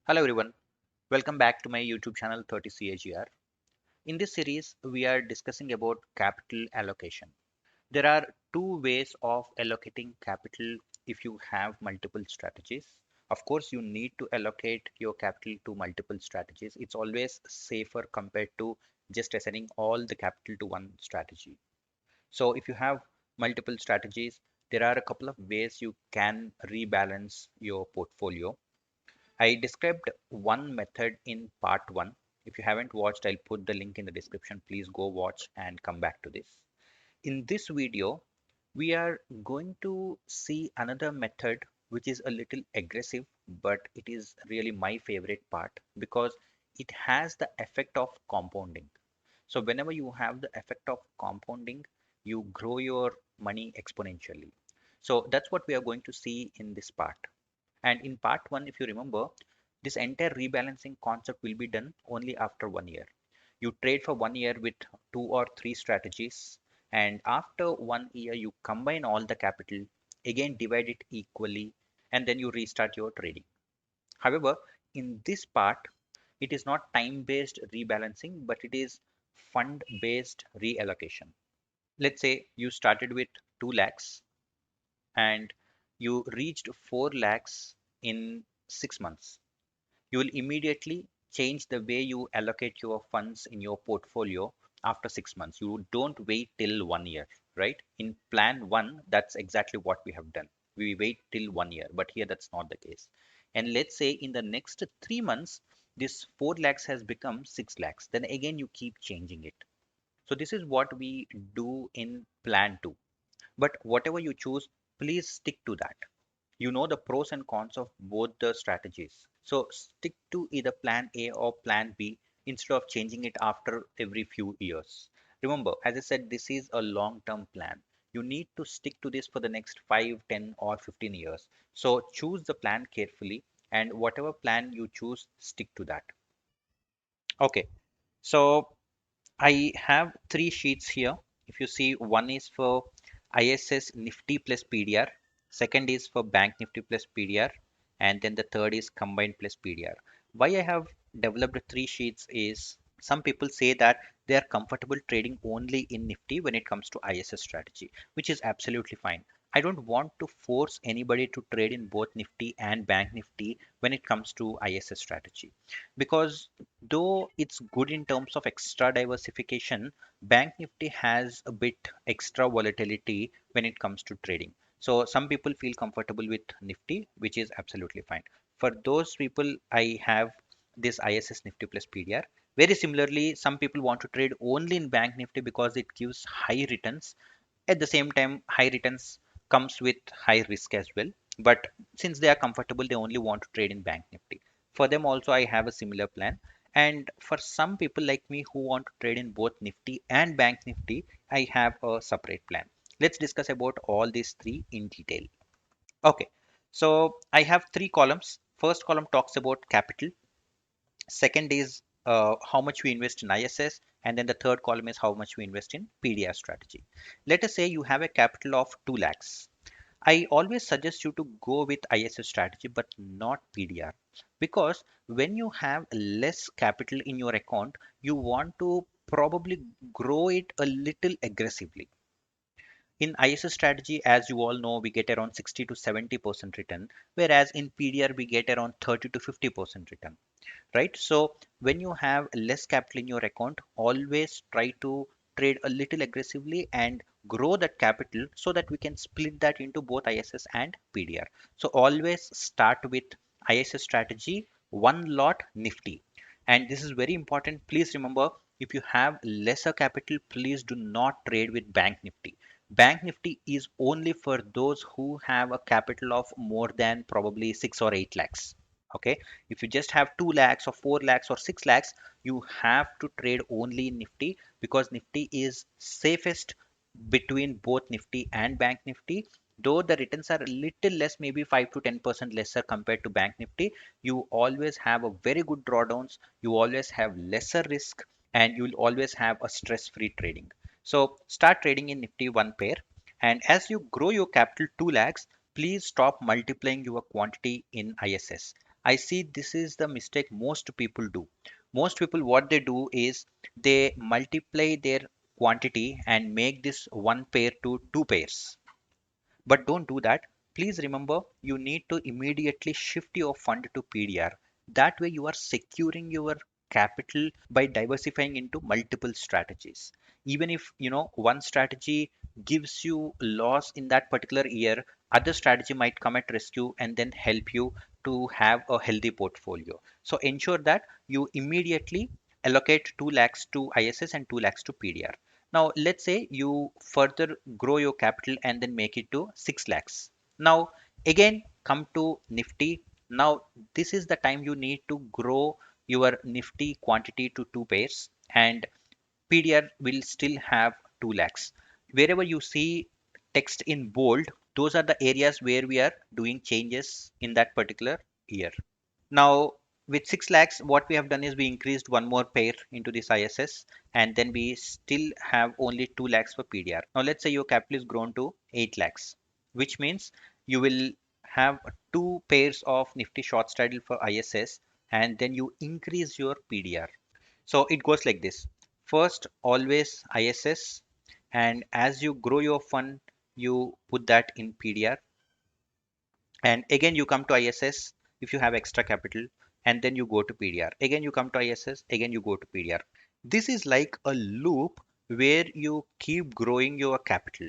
Hello everyone, welcome back to my YouTube channel 30CAGR. In this series, we are discussing about capital allocation. There are two ways of allocating capital if you have multiple strategies. Of course, you need to allocate your capital to multiple strategies. It's always safer compared to just assigning all the capital to one strategy. So if you have multiple strategies, there are a couple of ways you can rebalance your portfolio. I described one method in part one. If you haven't watched, I'll put the link in the description. Please go watch and come back to this. In this video, we are going to see another method which is a little aggressive, but it is really my favorite part because it has the effect of compounding. So whenever you have the effect of compounding, you grow your money exponentially. So that's what we are going to see in this part. And in part one, if you remember, this entire rebalancing concept will be done only after 1 year. You trade for 1 year with two or three strategies, and after 1 year, you combine all the capital, again divide it equally, and then you restart your trading. However, in this part, it is not time based rebalancing, but it is fund based reallocation. Let's say you started with 2 lakhs and you reached 4 lakhs in 6 months. You will immediately change the way you allocate your funds in your portfolio after 6 months. You don't wait till 1 year, right? In plan one, that's exactly what we have done. We wait till 1 year, but here that's not the case. And let's say in the next 3 months, this 4 lakhs has become 6 lakhs. Then again, you keep changing it. So this is what we do in plan two. But whatever you choose, please stick to that. You know the pros and cons of both the strategies. So stick to either plan A or plan B instead of changing it after every few years. Remember, as I said, this is a long term plan. You need to stick to this for the next 5, 10, or 15 years. So choose the plan carefully, and whatever plan you choose, stick to that. Okay, so I have three sheets here. If you see, one is for ISS Nifty plus PDR, second is for Bank Nifty plus PDR, and then the third is combined plus PDR. Why I have developed three sheets is some people say that they are comfortable trading only in Nifty when it comes to ISS strategy, which is absolutely fine. I don't want to force anybody to trade in both Nifty and Bank Nifty when it comes to ISS strategy because though it's good in terms of extra diversification, Bank Nifty has a bit extra volatility when it comes to trading. So some people feel comfortable with Nifty, which is absolutely fine. For those people, I have this ISS Nifty plus PDR. Very similarly, some people want to trade only in Bank Nifty because it gives high returns. At the same time, high returns comes with high risk as well. But since they are comfortable, they only want to trade in Bank Nifty. For them also, I have a similar plan. And for some people like me who want to trade in both Nifty and Bank Nifty, I have a separate plan. Let's discuss about all these three in detail. Okay, so I have three columns. First column talks about capital. Second is how much we invest in ISS, and then the third column is how much we invest in PDR strategy. Let us say you have a capital of 2 lakhs. I always suggest you to go with ISS strategy but not PDR because when you have less capital in your account, you want to probably grow it a little aggressively. In ISS strategy, as you all know, we get around 60 to 70% return, whereas in PDR we get around 30 to 50% return, right? So when you have less capital in your account, always try to trade a little aggressively and grow that capital so that we can split that into both ISS and PDR. So always start with ISS strategy, one lot Nifty. And this is very important. Please remember, if you have lesser capital, please do not trade with Bank Nifty. Bank Nifty is only for those who have a capital of more than probably 6 or 8 lakhs. Okay, if you just have 2 lakhs or 4 lakhs or 6 lakhs, you have to trade only in Nifty because Nifty is safest between both Nifty and Bank Nifty. Though the returns are a little less, maybe 5 to 10% lesser compared to Bank Nifty, you always have a very good drawdowns, you always have lesser risk, and you will always have a stress-free trading. So start trading in Nifty one pair, and as you grow your capital 2 lakhs, please stop multiplying your quantity in ISS. I see this is the mistake most people do. Most people, what they do is they multiply their quantity and make this one pair to two pairs. But don't do that. Please remember, you need to immediately shift your fund to PDR. That way, you are securing your capital by diversifying into multiple strategies. Even if one strategy gives you loss in that particular year, other strategy might come at rescue and then help you to have a healthy portfolio. So ensure that you immediately allocate 2 lakhs to ISS and 2 lakhs to PDR. Now, let's say you further grow your capital and then make it to 6 lakhs. Now, again, come to Nifty. Now, this is the time you need to grow your Nifty quantity to two pairs, and PDR will still have 2 lakhs. Wherever you see text in bold, those are the areas where we are doing changes in that particular year. Now, with 6 lakhs, what we have done is we increased one more pair into this ISS, and then we still have only 2 lakhs for PDR. Now, let's say your capital is grown to 8 lakhs, which means you will have two pairs of Nifty short straddle for ISS, and then you increase your PDR. So it goes like this. First, always ISS, and as you grow your fund, you put that in PDR, and again you come to ISS if you have extra capital, and then you go to PDR. Again you come to ISS, again you go to PDR. This is like a loop where you keep growing your capital.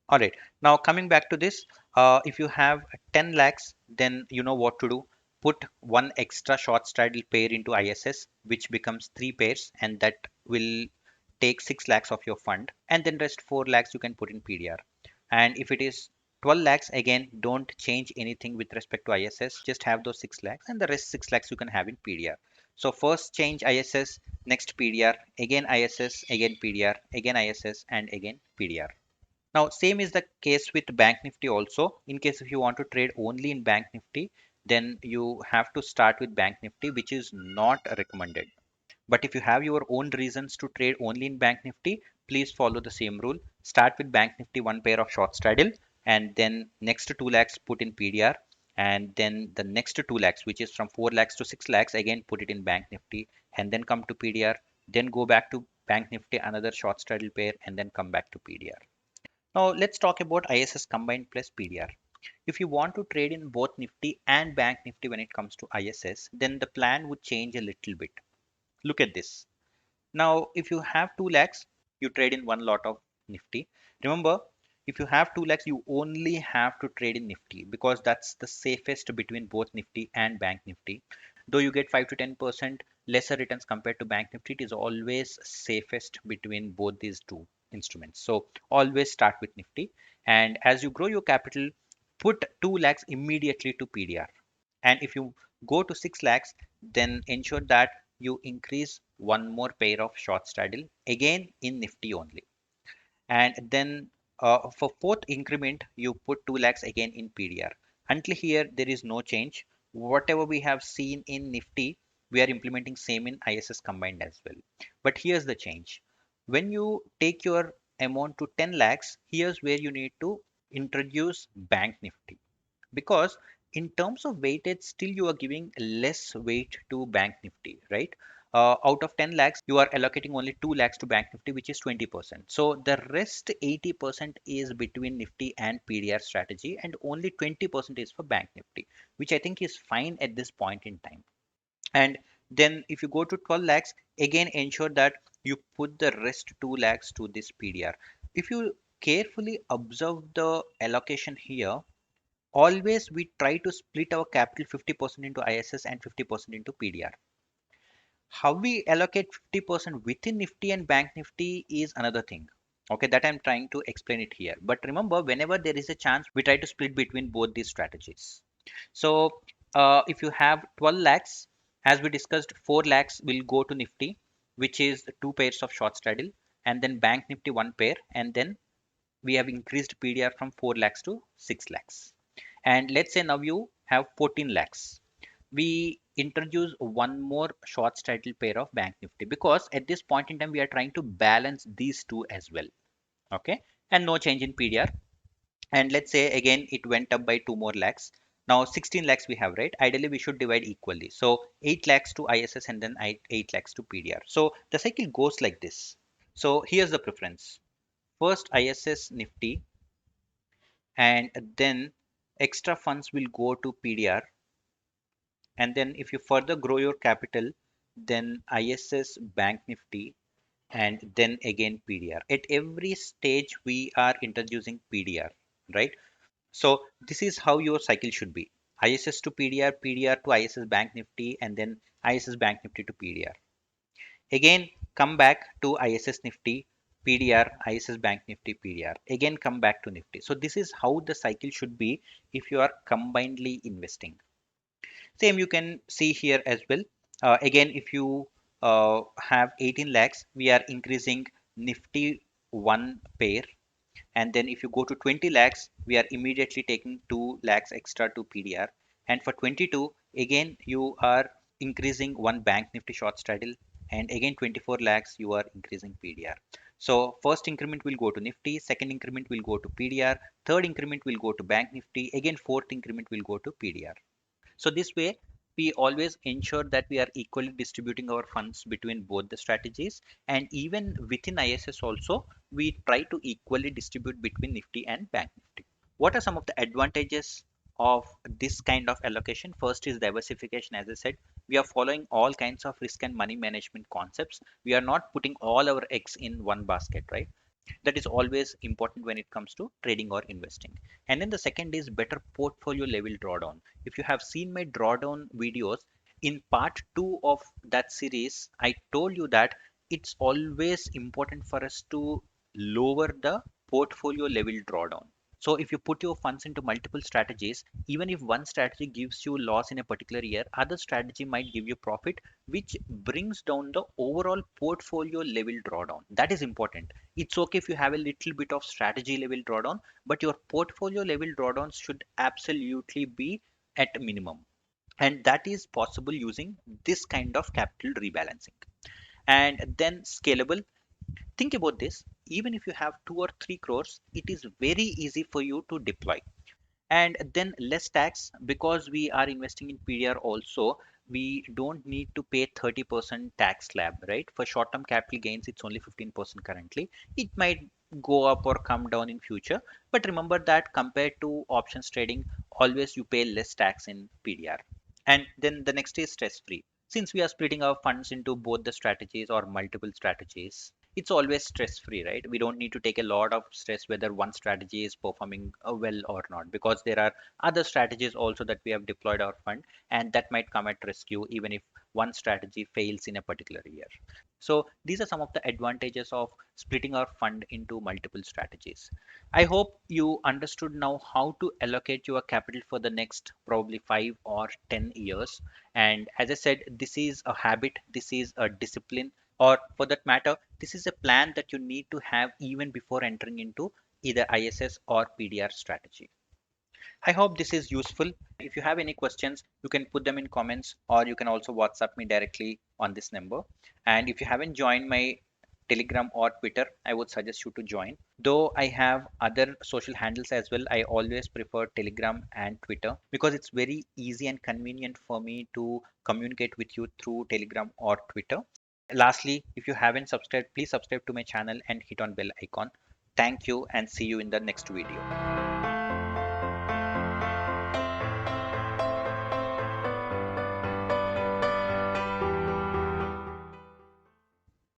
All right. Now coming back to this, if you have 10 lakhs, then you know what to do. Put one extra short straddle pair into ISS, which becomes three pairs, and that will take 6 lakhs of your fund, and then rest 4 lakhs you can put in PDR. And if it is 12 lakhs, again, don't change anything with respect to ISS. Just have those 6 lakhs, and the rest 6 lakhs you can have in PDR. So first change ISS, next PDR, again ISS, again PDR, again ISS, and again PDR. Now, same is the case with Bank Nifty also. In case if you want to trade only in Bank Nifty, then you have to start with Bank Nifty, which is not recommended. But if you have your own reasons to trade only in Bank Nifty, please follow the same rule. Start with Bank Nifty, one pair of short straddle, and then next to 2 lakhs put in PDR, and then the next to 2 lakhs, which is from 4 lakhs to 6 lakhs, again put it in Bank Nifty, and then come to PDR, then go back to Bank Nifty, another short straddle pair, and then come back to PDR. Now let's talk about ISS combined plus PDR. If you want to trade in both Nifty and Bank Nifty when it comes to ISS, then the plan would change a little bit. Look at this. Now, if you have 2 lakhs, you trade in one lot of Nifty. Remember, if you have 2 lakhs, you only have to trade in Nifty because that's the safest between both Nifty and Bank Nifty. Though you get 5 to 10% lesser returns compared to Bank Nifty, it is always safest between both these two instruments. So always start with Nifty. And as you grow your capital, put 2 lakhs immediately to PDR. And if you go to 6 lakhs, then ensure that you increase one more pair of short straddle again in Nifty only. And then for fourth increment, you put 2 lakhs again in PDR. Until here, there is no change. Whatever we have seen in Nifty, we are implementing same in ISS combined as well. But here's the change. When you take your amount to 10 lakhs, here's where you need to introduce Bank Nifty, because in terms of weightage still you are giving less weight to Bank Nifty, right? Out of 10 lakhs you are allocating only 2 lakhs to Bank Nifty, which is 20%. So the rest 80% is between Nifty and PDR strategy, and only 20% is for Bank Nifty, which I think is fine at this point in time. And then if you go to 12 lakhs, again ensure that you put the rest 2 lakhs to this PDR. If you carefully observe the allocation here, always we try to split our capital 50% into ISS and 50% into PDR. How we allocate 50% within Nifty and Bank Nifty is another thing. Okay, that I'm trying to explain it here. But remember, whenever there is a chance, we try to split between both these strategies. So if you have 12 lakhs, as we discussed, 4 lakhs will go to Nifty, which is two pairs of short straddle, and then Bank Nifty one pair, and then we have increased PDR from 4 lakhs to 6 lakhs. And let's say now you have 14 lakhs. We introduce one more short straddle pair of Bank Nifty, because at this point in time we are trying to balance these two as well. Okay, and no change in PDR. And let's say again it went up by 2 more lakhs. Now 16 lakhs we have, right? Ideally we should divide equally. So 8 lakhs to ISS and then 8 lakhs to PDR. So the cycle goes like this. So here's the preference. First ISS Nifty, and then extra funds will go to PDR. And then if you further grow your capital, then ISS Bank Nifty, and then again PDR. At every stage we are introducing PDR, right? So this is how your cycle should be. ISS to PDR, PDR to ISS Bank Nifty, and then ISS Bank Nifty to PDR. Again, come back to ISS Nifty, PDR, ISS Bank Nifty, PDR. Again, come back to Nifty. So this is how the cycle should be if you are combinedly investing. Same you can see here as well. Again, if you have 18 lakhs, we are increasing Nifty one pair, and then if you go to 20 lakhs, we are immediately taking 2 lakhs extra to PDR. And for 22, again you are increasing one bank Nifty short straddle, and again 24 lakhs you are increasing PDR. So first increment will go to Nifty, second increment will go to PDR, third increment will go to bank Nifty, again fourth increment will go to PDR. So this way, we always ensure that we are equally distributing our funds between both the strategies, and even within ISS also, we try to equally distribute between Nifty and Bank Nifty. What are some of the advantages of this kind of allocation? First is diversification. As I said, we are following all kinds of risk and money management concepts. We are not putting all our eggs in one basket, right? That is always important when it comes to trading or investing. And then the second is better portfolio level drawdown. If you have seen my drawdown videos, in part 2 of that series I told you that it's always important for us to lower the portfolio level drawdown. So if you put your funds into multiple strategies, even if one strategy gives you loss in a particular year, other strategy might give you profit, which brings down the overall portfolio level drawdown. That is important. It's okay if you have a little bit of strategy level drawdown, but your portfolio level drawdowns should absolutely be at minimum. And that is possible using this kind of capital rebalancing. And then scalable. Think about this. Even if you have 2 or 3 crores, it is very easy for you to deploy. And then less tax, because we are investing in PDR also, we don't need to pay 30% tax slab, right? For short-term capital gains, it's only 15% currently. It might go up or come down in future, but remember that compared to options trading, always you pay less tax in PDR. And then the next is stress free. Since we are splitting our funds into both the strategies or multiple strategies, it's always stress free, right? We don't need to take a lot of stress whether one strategy is performing well or not, because there are other strategies also that we have deployed our fund, and that might come at rescue even if one strategy fails in a particular year. So these are some of the advantages of splitting our fund into multiple strategies. I hope you understood now how to allocate your capital for the next probably 5 or 10 years. And as I said, this is a habit, this is a discipline, or for that matter, this is a plan that you need to have even before entering into either ISS or PDR strategy. I hope this is useful. If you have any questions, you can put them in comments, or you can also WhatsApp me directly on this number. And if you haven't joined my Telegram or Twitter, I would suggest you to join. Though I have other social handles as well, I always prefer Telegram and Twitter because it's very easy and convenient for me to communicate with you through Telegram or Twitter. Lastly, if you haven't subscribed, please subscribe to my channel and hit on bell icon. Thank you and see you in the next video.